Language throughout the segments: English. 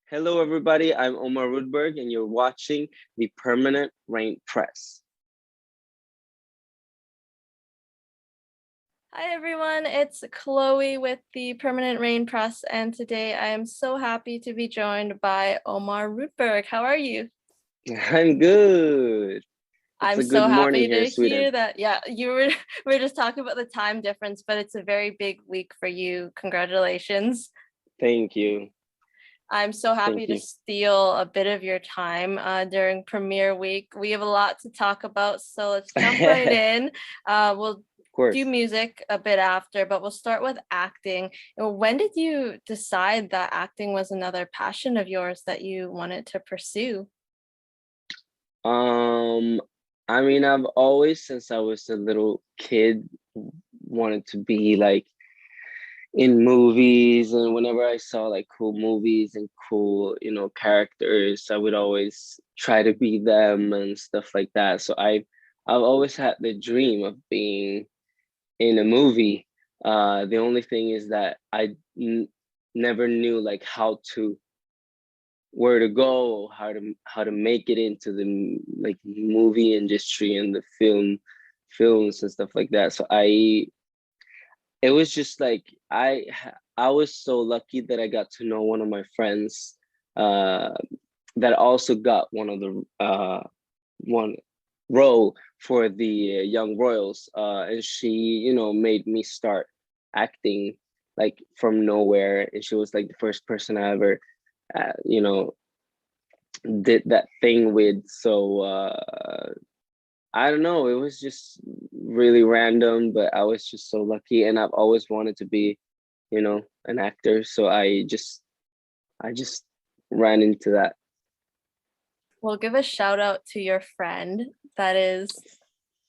Hello, everybody. I'm Omar Rudberg, and you're watching the Permanent Rain Press. Hi everyone, it's Chloe with the Permanent Rain Press, and today I am so happy to be joined by Omar Rudberg. How are you? I'm good. It's I'm a good so morning happy here in to Sweden. hear that. Yeah, we were just talking about the time difference, but it's a very big week for you. Congratulations. Thank you. I'm so Thank happy to you. steal a bit of your time during premiere week. We have a lot to talk about, so let's jump right Of in. We'll do course. music a bit after, but we'll start with acting. When did you decide that acting was another passion of yours that you wanted to pursue? Um, I mean, I've always, since I was a little kid, wanted to be like in movies, and whenever I saw like cool movies and cool, characters, I would always try to be them and stuff like that. So I've always had the dream of being in a movie. The only thing is that never knew like how to where to go, how to make it into the like movie industry and the films and stuff like that. So it was just like I was so lucky that I got to know one of my friends uh that also got one role for the Young Royals, and she made me start acting like from nowhere, and she was like the first person I ever uh, you know did that thing with. So I don't know, it was just really random, but I was just so lucky, and I've always wanted to be an actor, so I just ran into that. We'll give a shout out to your friend that is.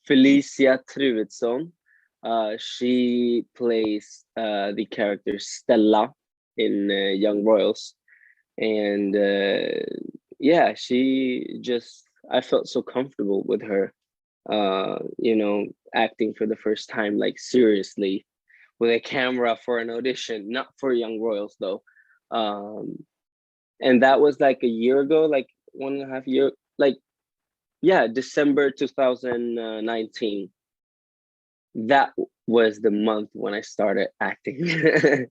Felicia Truedsson. She plays the character Stella in Young Royals, and yeah, I felt so comfortable with her, acting for the first time, like seriously, with a camera for an audition, not for Young Royals though. Um, and that was like a year ago, like 1.5 year, like yeah, December 2019. That was the month when I started acting.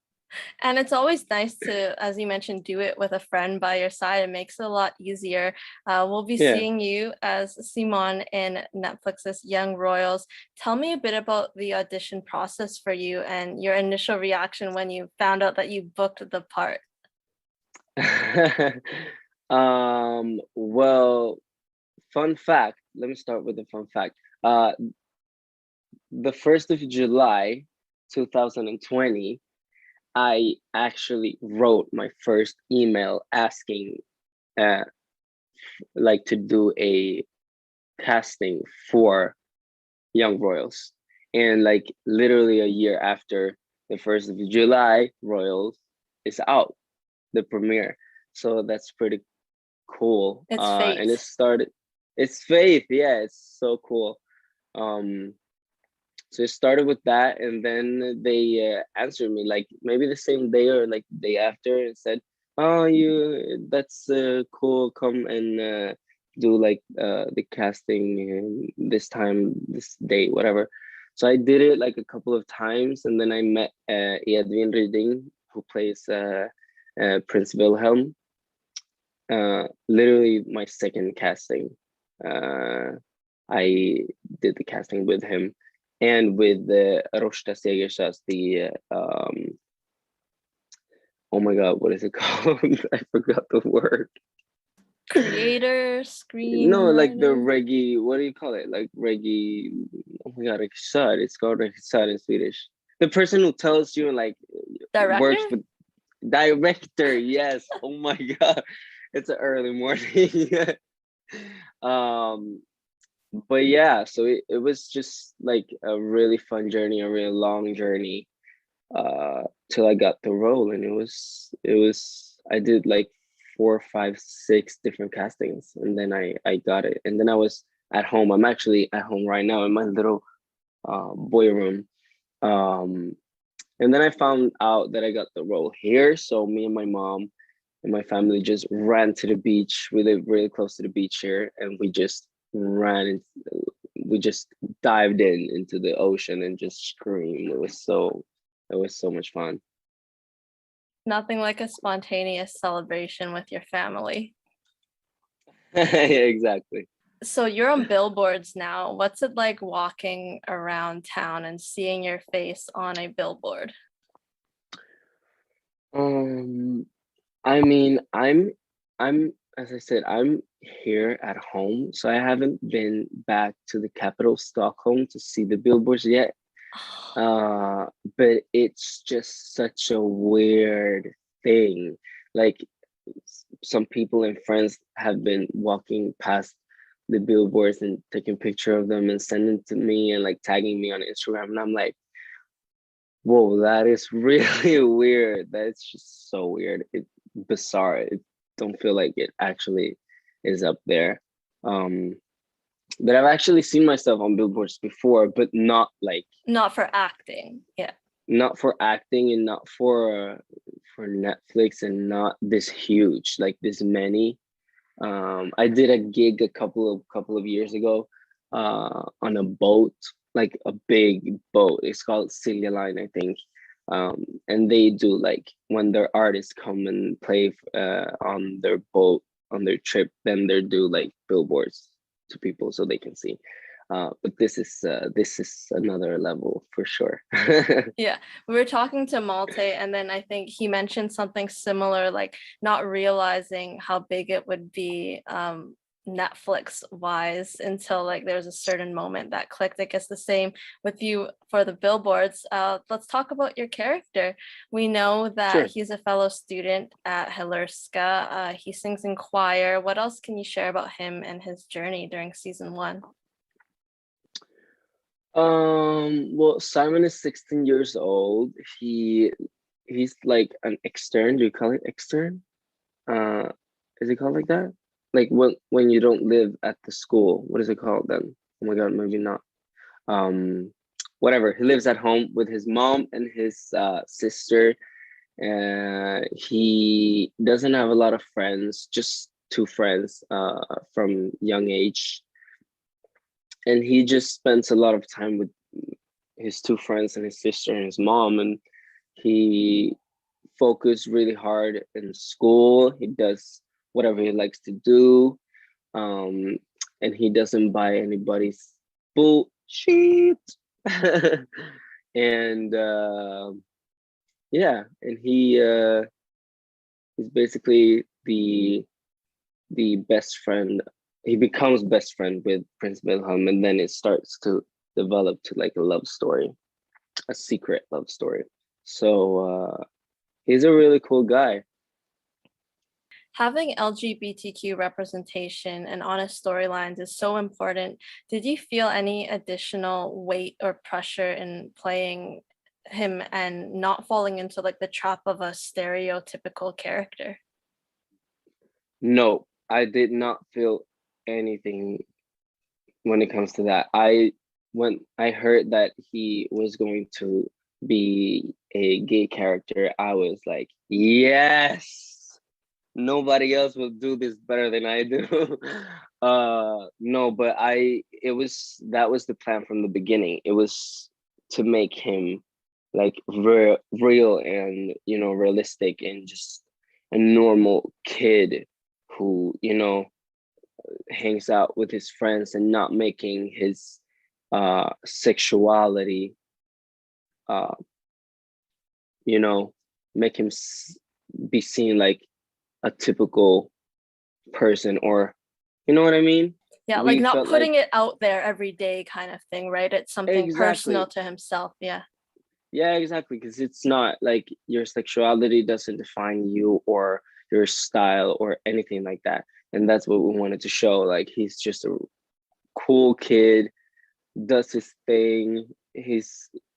And it's always nice to, as you mentioned, do it with a friend by your side. It makes it a lot easier. We'll be Yeah. seeing you as Simon in Netflix's Young Royals. Tell me a bit about the audition process for you and your initial reaction when you found out that you booked the part. Well, fun fact. Let me start with the fun fact. The 1st of July, 2020, I actually wrote my first email asking, uh, like, to do a casting for Young Royals. And like literally a year after the 1st of July, Royals is out, the premiere. So that's pretty cool. It's And fate. it's faith. Yeah, it's so cool. Um, so it started with that, and then they answered me like maybe the same day or like the day after, and said, "Oh, that's cool. Come and do like the casting this time, this day, whatever." So I did it like a couple of times, and then I met Edwin Ryding, who plays Prince Wilhelm. Literally my second casting. Uh, I did the casting with him and with Roshta Segersas, the oh my god, what is it called? I forgot the word. Creator, No, like the screenwriter, reggae. What do you call it? Like reggae. Oh my god, regissör. It's called regissör in Swedish. The person who tells you and like director? works with director. Yes. Oh my god, it's an early morning. um but yeah, so it was just like a really fun journey, a really long journey, till I got the role. And it was I did like 4, 5, 6 different castings, and then I got it. And then I was at home. I'm actually at home right now in my little boy room. um and then I found out that I got the role here, so me and my mom and my family just ran to the beach. We live really close to the beach here, and we just we just dived into the ocean and just screamed. It was so much fun. Nothing like a spontaneous celebration with your family. Yeah, exactly. So you're on billboards now. What's it like walking around town and seeing your face on a billboard? I mean, I'm as I said, I'm here at home, so I haven't been back to the capital, Stockholm, to see the billboards yet. But it's just such a weird thing. Like some people and friends have been walking past the billboards and taking picture of them and sending to me and like tagging me on Instagram, and I'm like, whoa, that is really weird. That's just so weird. It's bizarre. It don't feel like it actually is up there. Um, but I've actually seen myself on billboards before, but not like Not for acting. Yeah. not for acting and not for Netflix, and not this huge, like this many. I did a gig a couple of years ago on a boat, like a big boat. It's called Silja Line, I think. And they do like when their artists come and play on their boat on their trip, then they do like billboards to people so they can see. But this is another level for sure. Yeah, we were talking to Malte, and then I think he mentioned something similar, like not realizing how big it would be Netflix wise until like there's a certain moment that clicked. I guess the same with you for the billboards. Let's talk about your character. We know that Sure. he's a fellow student at Hellerska. He sings in choir. What else can you share about him and his journey during season 1? Well, Simon is 16 years old. He's like an extern. Do you call it extern? Uh, is it called like that? Like when you don't live at the school, what is it called then? Oh my God, maybe not. Um, Whatever. He lives at home with his mom and his sister. He doesn't have a lot of friends, just two friends from young age, and he just spends a lot of time with his two friends and his sister and his mom, and he focused really hard in school. He does whatever he likes to do, um, and he doesn't buy anybody's bullshit. And yeah, and he's basically the best friend. He becomes best friend with Prince Wilhelm, and then it starts to develop to like a love story, a secret love story. So he's a really cool guy. Having LGBTQ representation and honest storylines is so important. Did you feel any additional weight or pressure in playing him and not falling into like the trap of a stereotypical character? No, I did not feel anything when it comes to that. When I heard that he was going to be a gay character, I was like, yes, nobody else will do this better than I do. No, but that was the plan from the beginning. It was to make him like real and realistic, and just a normal kid who hangs out with his friends, and not making his sexuality uh make him be seen like a typical person, or you know what I mean. Yeah, like We not felt putting like it out there every day kind of thing, right? It's something personal exactly, to himself. Yeah. yeah, exactly, because it's not like your sexuality doesn't define you or your style or anything like that. And that's what we wanted to show. Like, he's just a cool kid, does his thing.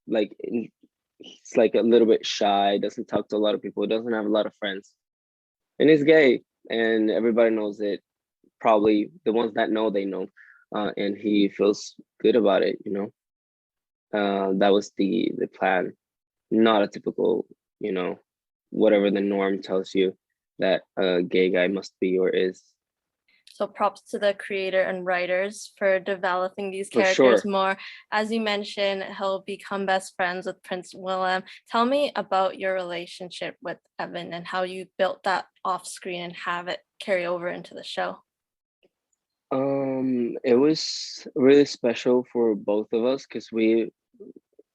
Like he's like a little bit shy, doesn't talk to a lot of people, doesn't have a lot of friends, and he's gay, and everybody knows it. Probably the ones that know, they know, and he feels good about it. That was the plan, not a typical, whatever the norm tells you. that a gay guy must be or is. So props to the creator and writers for developing these For characters sure. more. As you mentioned, he'll become best friends with Prince Willem. Tell me about your relationship with Evan and how you built that off screen and have it carry over into the show. It was really special for both of us because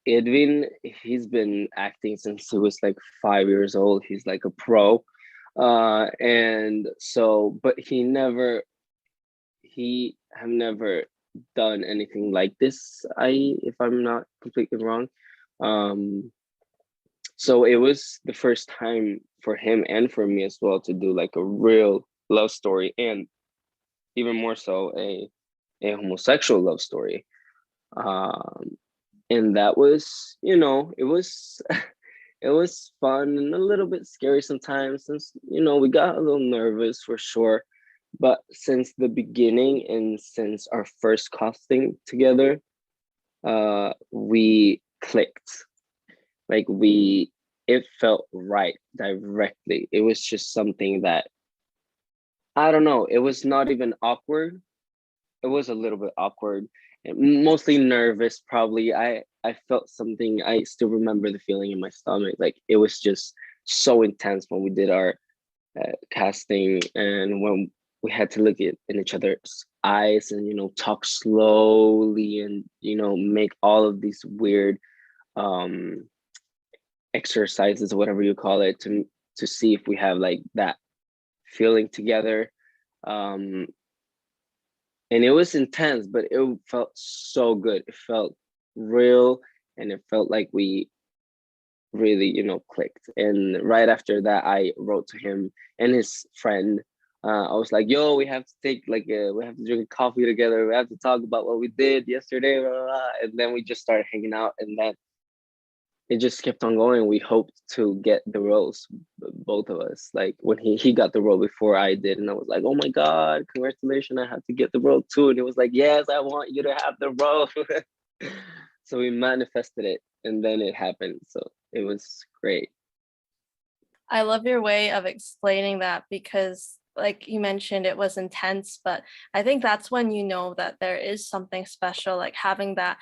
Edwin, he's been acting since he was like 5 years old. He's like a pro. And so, but he have never done anything like this. If I'm not completely wrong. So it was the first time for him and for me as well to do like a real love story, and even more so a homosexual love story. And that was, it was it was fun and a little bit scary sometimes, since we got a little nervous for sure. But since the beginning and since our first casting together, we clicked. Like it felt right directly. It was just something that, I don't know, it was not even awkward. It was a little bit awkward, mostly nervous probably. I felt something. I still remember the feeling in my stomach. Like it was just so intense when we did our casting, and when we had to look in each other's eyes and talk slowly, and make all of these weird exercises, whatever you call it, to see if we have like that feeling together. And it was intense, but it felt so good. It felt real, and it felt like we really clicked. And right after that, I wrote to him and his friend. I was like, yo, we have to we have to drink a coffee together, we have to talk about what we did yesterday, blah, blah, blah. And then we just started hanging out, and then it just kept on going. We hoped to get the roles, both of us. Like when he got the role before I did, and I was like, oh my God, congratulations, I have to get the role too. And it was like, yes, I want you to have the role. So we manifested it, and then it happened. So it was great. I love your way of explaining that, because like you mentioned, it was intense, but I think that's when you know that there is something special, like having that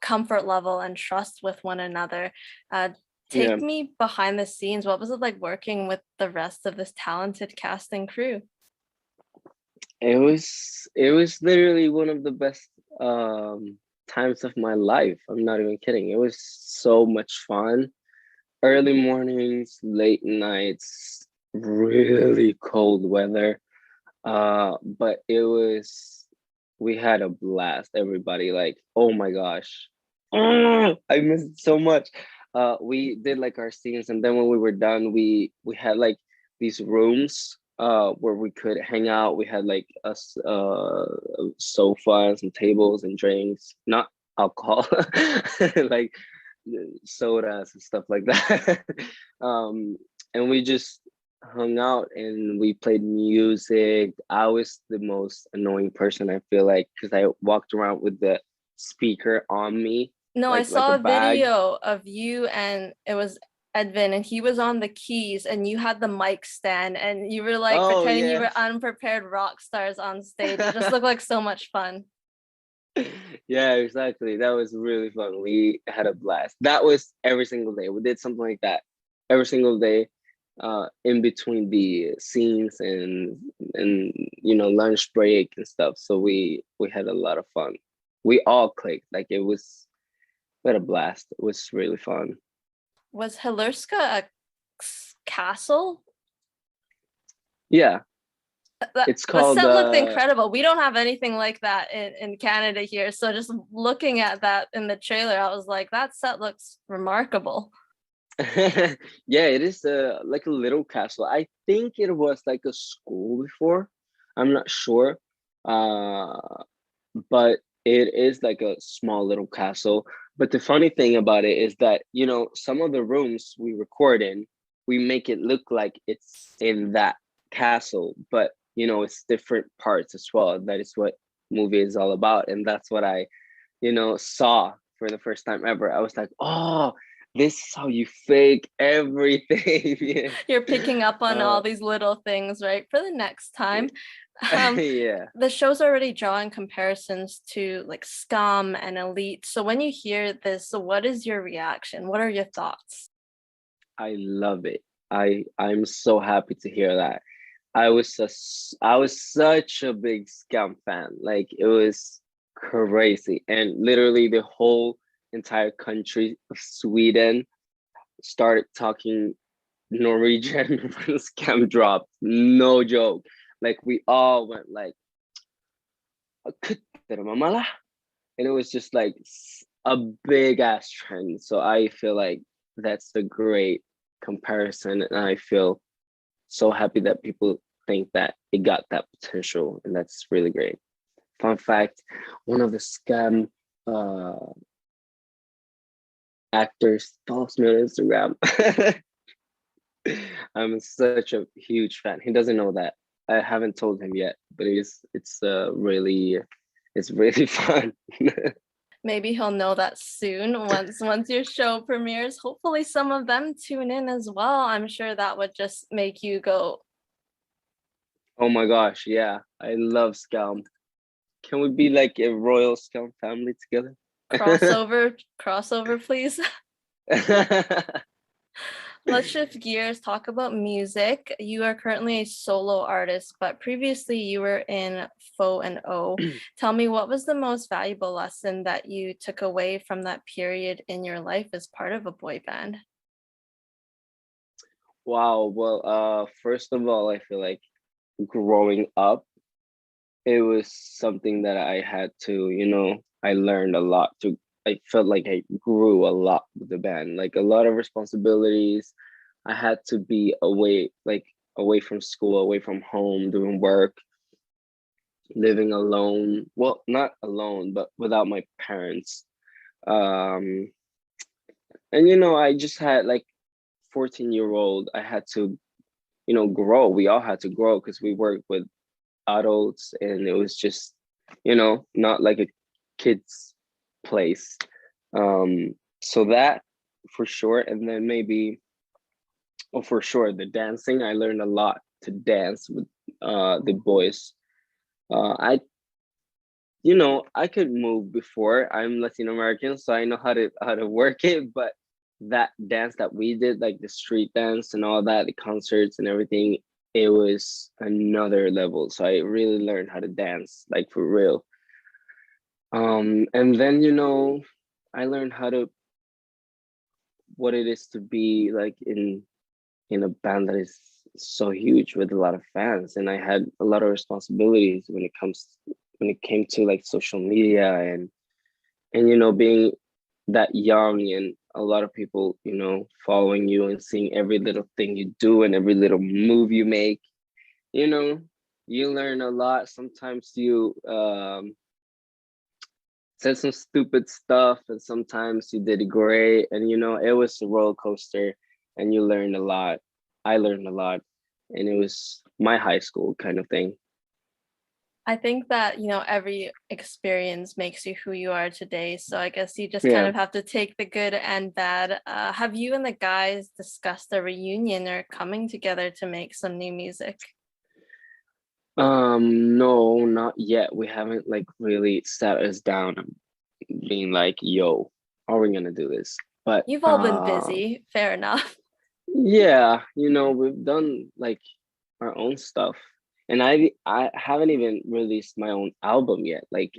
comfort level and trust with one another. Yeah, Take me behind the scenes. What was it like working with the rest of this talented cast and crew? it was literally one of the best times of my life. I'm not even kidding. It was so much fun. Early mornings, late nights, really cold weather. But we had a blast. Everybody, like, oh my gosh, I missed it so much. We did like our scenes, and then when we were done, we had like these rooms where we could hang out. We had like a sofa and some tables and drinks, not alcohol, like sodas and stuff like that. um, and we just hung out and we played music. I was the most annoying person, I feel like, because I walked around with the speaker on me, No, I like saw a a bag. video of you and it was Edvin and he was on the keys and you had the mic stand and you were like Oh pretending you were yes. unprepared rock stars on stage. It just looked like so much fun. Yeah, exactly. That was really fun. We had a blast. That was every single day. We did something like that every single day, in between the scenes and lunch break and stuff. So we had a lot of fun. We all clicked. Like we had a blast. It was really fun. Was Hilurska a castle? Yeah, That it's the called set looked incredible. We don't have anything like that in Canada here. So just looking at that in the trailer, I was like, that set looks remarkable. yeah, it is like a little castle. I think it was like a school before. I'm not sure. But it is like a small little castle. But the funny thing about it is that, some of the rooms we record in, we make it look like it's in that castle, but it's different parts as well. That is what movie is all about. And that's what I saw for the first time ever. I was like, oh, this is how you fake everything. Yeah. You're picking up on all Uh, these little things, right? For the next time. yeah. The show's already drawing comparisons to like Scum and Elite. So when you hear this, what is your reaction? What are your thoughts? I love it. I'm so happy to hear that. I was such a big Scam fan. Like it was crazy, and literally the whole entire country of Sweden started talking Norwegian when Scam dropped. No joke. Like we all went like, "Mamala," and it was just like a big ass trend. So I feel like that's a great comparison, and I feel so happy that people think that it got that potential, and that's really great. Fun fact: one of the Scam uh, actors follows me on Instagram. I'm such a huge fan. He doesn't know that. I haven't told him yet, but it's really fun. Maybe he'll know that soon once your show premieres. Hopefully some of them tune in as well. I'm sure that would just make you go, Oh my gosh, yeah. I love Scam. Can we be like a royal Scam family together? crossover, please. Let's shift gears, talk about music. You are currently a solo artist, but previously you were in Faux and O. Tell me, what was the most valuable lesson that you took away from that period in your life as part of a boy band? Wow. Well, first of all, I feel like growing up, it was something that I had to, I learned a lot to, I felt like I grew a lot with the band, like a lot of responsibilities. I had to be away, like away from school, away from home, doing work, living alone. Well, not alone, but without my parents. Um, and I just had like 14-year-old, I had to, grow. We all had to grow because we worked with adults, and it was just, not like a kid's place. So that for sure. And then maybe, oh, for sure, the dancing. I learned a lot to dance with the boys. I I could move before. I'm Latin American, so I know how to work it, but that dance that we did, like the street dance and all that, the concerts and everything, it was another level. So I really learned how to dance, like for real. And then I learned how to what it is to be like in a band that is so huge with a lot of fans, and I had a lot of responsibilities when it came to like social media, and being that young, and a lot of people following you and seeing every little thing you do and every little move you make. you know you learn a lot. Sometimes you said some stupid stuff, and sometimes you did great, and it was a roller coaster, and you learned a lot. I learned a lot, and it was my high school kind of thing. I think that, every experience makes you who you are today. So I guess you just kind Yeah. of have to take the good and bad. Have you and the guys discussed a reunion or coming together to make some new music? No, not yet. We haven't like really sat us down and being like, yo, are we gonna do this? But You've all been busy. Fair enough. yeah, we've done like our own stuff. And I haven't even released my own album yet. Like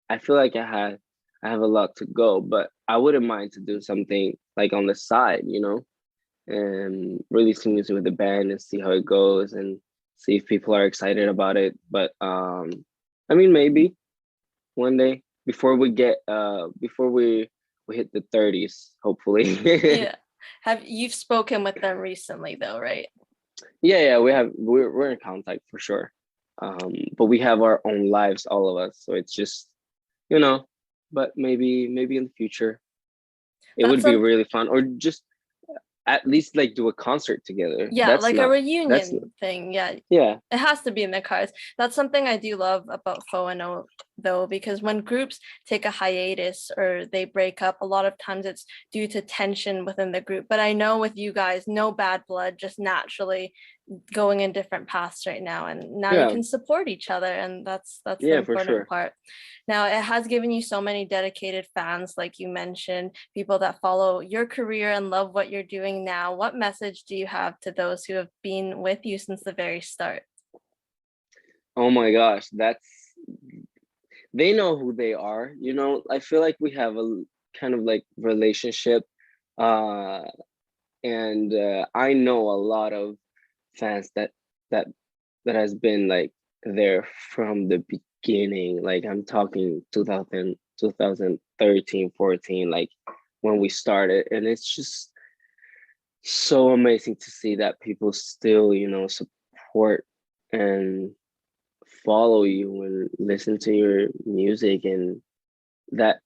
I feel like I have a lot to go, but I wouldn't mind to do something like on the side, and releasing music with the band and see how it goes, and see if people are excited about it. But I mean, maybe one day before we hit the 30s, hopefully. Yeah. You've spoken with them recently though, right? Yeah, we're in contact for sure. But we have our own lives, all of us, so it's just, you know but maybe in the future it That's would be some really fun, or just at least like do a concert together. Yeah, That's like a not that's not, reunion thing. Yeah, yeah. it has to be in the cards. That's something I do love about Faux and O, though, because when groups take a hiatus or they break up, a lot of times it's due to tension within the group. But I know with you guys, no bad blood, just naturally going in different paths right now, and now you Yeah, can support each other, and that's the yeah, for important sure. part. Now, it has given you so many dedicated fans, like you mentioned, people that follow your career and love what you're doing now. What message do you have to those who have been with you since the very start? Oh my gosh, they know who they are. I feel like we have a kind of like relationship, uh, and I know a lot of fans that that has been like there from the beginning. Like I'm talking 2013, 14, like when we started, and it's just so amazing to see that people still, support and follow you and listen to your music, and that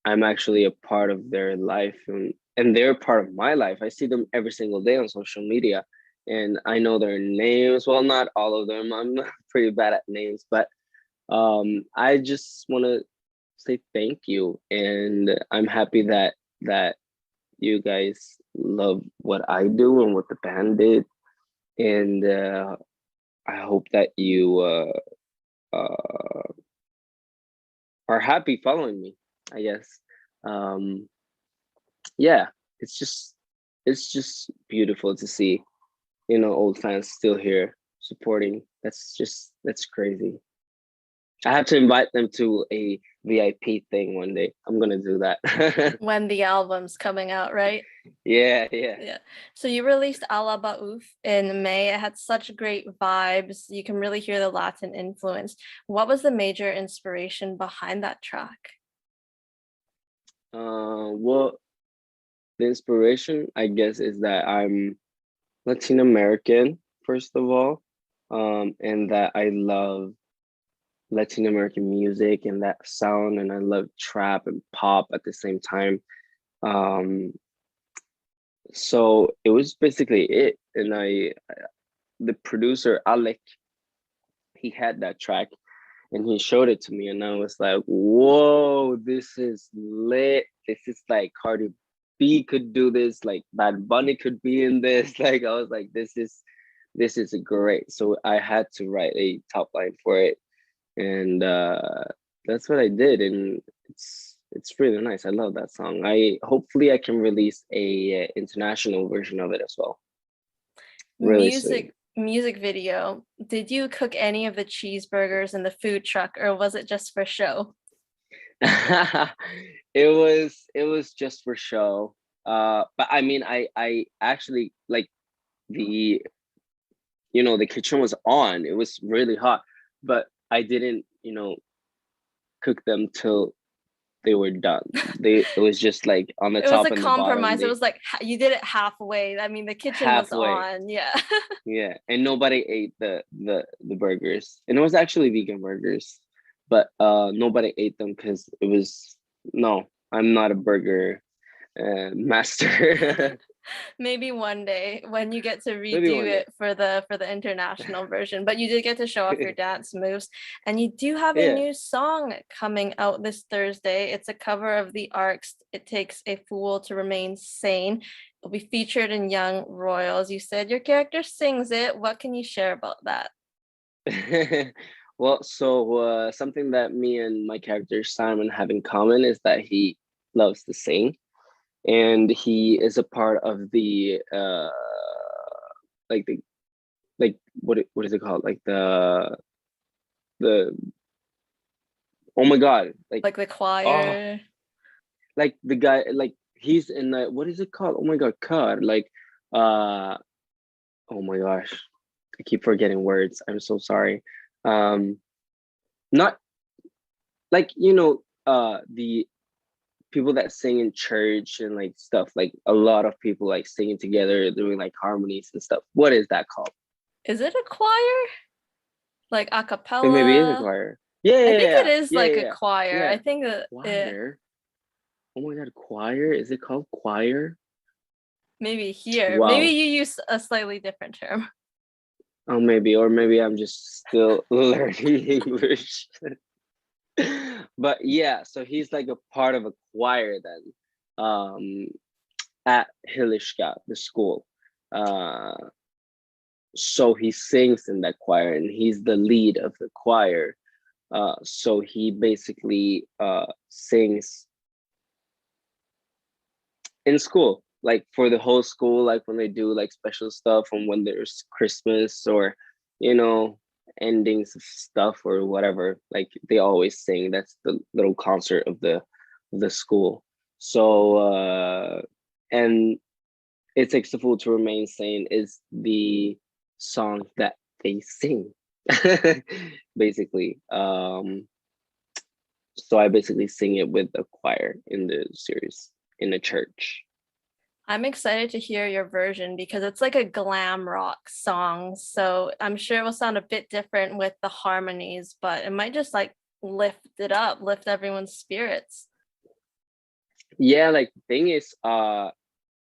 I'm actually a part of their life, and they're part of my life. I see them every single day on social media, and I know their names. Well, not all of them. I'm pretty bad at names, but I just want to say thank you, and I'm happy that you guys love what I do and what the band did, and I hope that you uh, are happy following me, I guess. Um, yeah, it's just beautiful to see, old fans still here supporting. That's crazy. I have to invite them to a VIP thing one day. I'm gonna do that. When the album's coming out, right? Yeah, yeah. Yeah. So you released Ala Baouf in May. It had such great vibes. You can really hear the Latin influence. What was the major inspiration behind that track? Well, the inspiration, I guess, is that I'm Latin American, first of all, and that I love Latin American music and that sound, and I love trap and pop at the same time. Um, so it was basically it, and the producer Alec, he had that track, and he showed it to me, and I was like, "Whoa, this is lit! This is like Cardi B could do this, like Bad Bunny could be in this." Like I was like, "This is great." So I had to write a top line for it, and that's what I did, and it's really nice. I love that song. I can release a international version of it as well really soon. Music video. Did you cook any of the cheeseburgers in the food truck, or was it just for show? It was just for show. But I mean, I actually like the the kitchen was on. It was really hot, but I didn't cook them till they were done. It was just like on the It was top a and the bottom. compromise. It was like you did it halfway. I mean, the kitchen was Halfway. on. Yeah. Yeah, and nobody ate the burgers, and it was actually vegan burgers, but nobody ate them because it was no. I'm not a burger master. Maybe one day when you get to Maybe redo one day. it for the international version, but you did get to show off your dance moves, and you do have a Yeah. new song coming out this Thursday. It's a cover of the Arcs. It takes a fool to remain sane. It'll be featured in Young Royals. You said your character sings it. What can you share about that? Well, so something that me and my character Simon have in common is that he loves to sing, and he is a part of the like the like what is it called, like the oh my god, Like the oh choir. like the guy, like he's in the, what is it called, oh my god, cut, like uh oh my gosh, I keep forgetting words, I'm so sorry. Not like the people that sing in church and like stuff, like a lot of people like singing together doing like harmonies and stuff. What is that called? Is it a choir? Like a It maybe is a cappella? choir. Yeah, I yeah, think it yeah, is yeah, like yeah, a yeah. choir. I Yeah. think that Choir. Oh my god, choir. Is it called choir? maybe here. Maybe Wow. you use a slightly different term. Oh, maybe, or maybe I'm just still learning English. But yeah, so he's like a part of a choir then, at Hilishka, the school. Uh, so he sings in that choir, and he's the lead of the choir. So he basically sings in school, like for the whole school, like when they do like special stuff, and when there's Christmas or, you know, endings of stuff or whatever, like they always sing. That's the little concert of the school. So and It Takes the Fool to Remain Sane is the song that they sing. Basically. So I basically sing it with the choir in the series in the church. I'm excited to hear your version because it's like a glam rock song. So I'm sure it will sound a bit different with the harmonies, but it might just like lift it up, lift everyone's spirits. Yeah, like the thing is,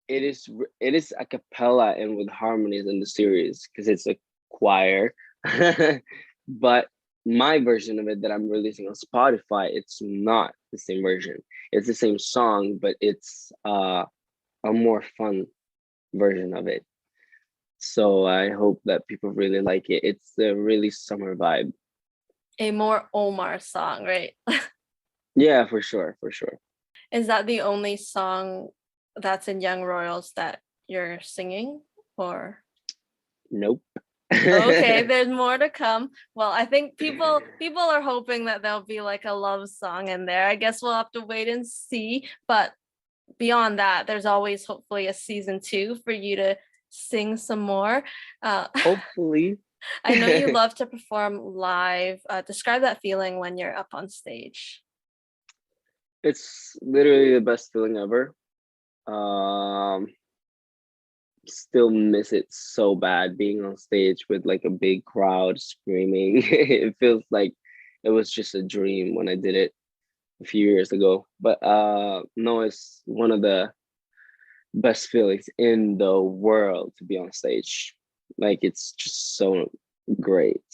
it is a cappella and with harmonies in the series because it's a choir. But my version of it that I'm releasing on Spotify, it's not the same version. It's the same song, but it's a more fun version of it. So I hope that people really like it. It's a really summer vibe. A more Omar song, right? Yeah, for sure, for sure. Is that the only song that's in Young Royals that you're singing, or? Nope. Okay, there's more to come. Well, I think people are hoping that there'll be like a love song in there. I guess we'll have to wait and see. But beyond that, there's always hopefully a season 2 for you to sing some more. Hopefully. I know you love to perform live. Describe that feeling when you're up on stage. It's literally the best feeling ever. Still miss it so bad being on stage with like a big crowd screaming. It feels like it was just a dream when I did it a few years ago. But no, it's one of the best feelings in the world to be on stage. Like it's just so great.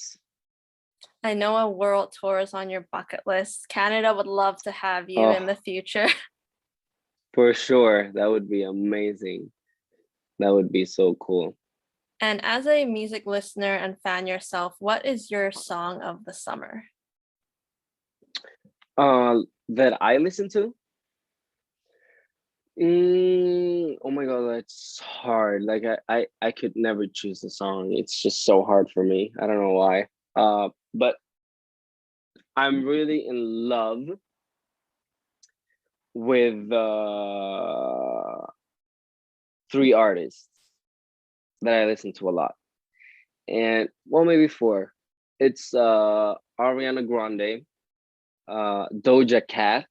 I know a world tour is on your bucket list. Canada would love to have you in the Oh, future. for sure. That would be amazing. That would be so cool. And as a music listener and fan yourself, what is your song of the summer? That I listen to? Oh my god, that's hard. Like I could never choose a song. It's just so hard for me. I don't know why. But I'm really in love with three artists that I listen to a lot. And well, maybe four. It's Ariana Grande, Doja Cat.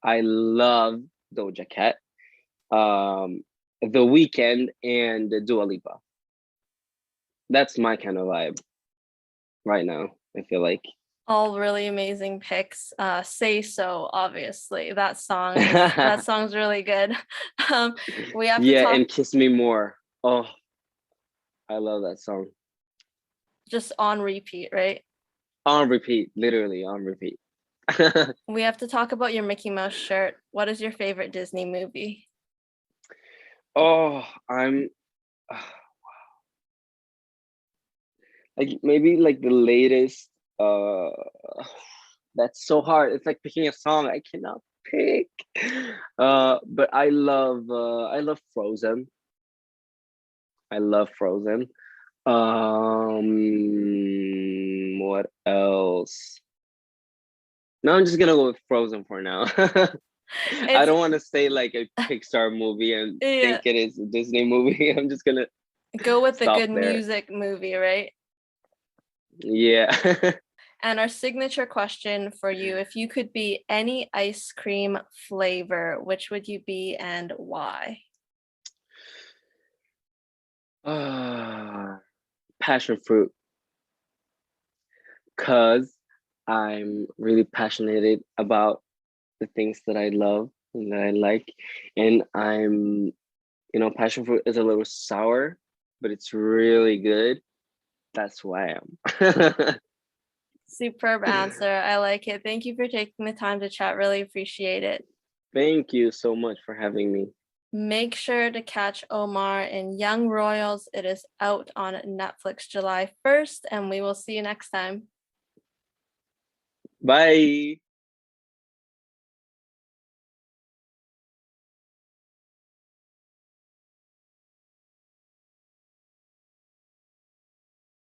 I love Doja Cat. The Weekend and Dua Lipa. That's my kind of vibe right now. I feel like. All really amazing picks. Say So, obviously. That song's really good. We have to Yeah, talk and Kiss Me More. Oh, I love that song. just on repeat, right? On repeat, literally on repeat. We have to talk about your Mickey Mouse shirt. What is your favorite Disney movie? Oh, I'm like maybe like the latest. Uh, that's so hard. It's like picking a song. I cannot pick. But I love Frozen. I love Frozen. What else? No, I'm just gonna go with Frozen for now. I It's don't want to say like a Pixar movie and yeah, think it is a Disney movie. I'm just gonna go with the stop good there. music movie, right? Yeah. And our signature question for you, if you could be any ice cream flavor, which would you be and why? Passion fruit, cause I'm really passionate about the things that I love and that I like, and passion fruit is a little sour, but it's really good. That's who I am. Superb answer. I like it. Thank you for taking the time to chat. Really appreciate it. Thank you so much for having me. Make sure to catch Omar in Young Royals. It is out on Netflix July 1st, and we will see you next time. Bye.